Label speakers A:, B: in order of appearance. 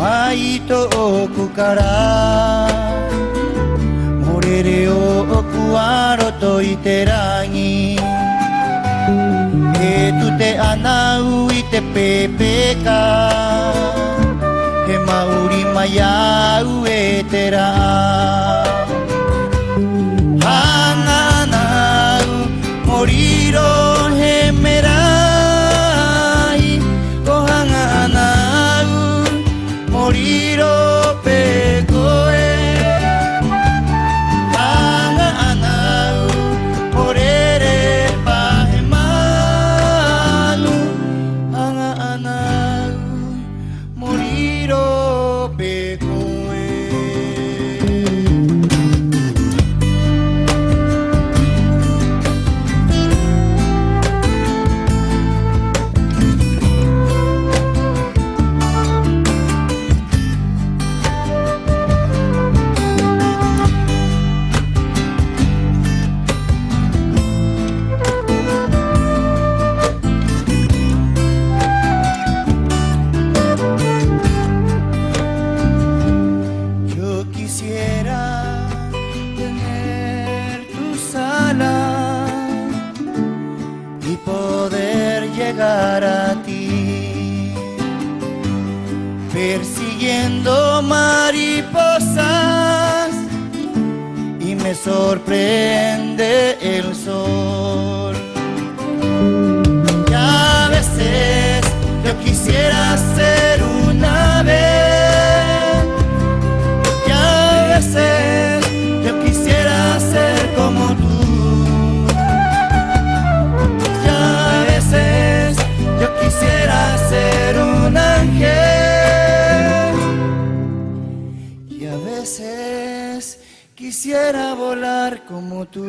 A: 愛遠くから漏れれをくわろといてらぎtu te ana ui te pepe ka he mauri maya ue te ra hanga ana moriro he merai ko hanga ana moriro pe koe hanga ana morere y poder llegar a ti, persiguiendo mariposas y me sorprende el sol. Y a veces yo quisiera ser un ave, y a veces yo quisiera ser como tú. Yo quisiera ser un ángel y a veces quisiera volar como tú.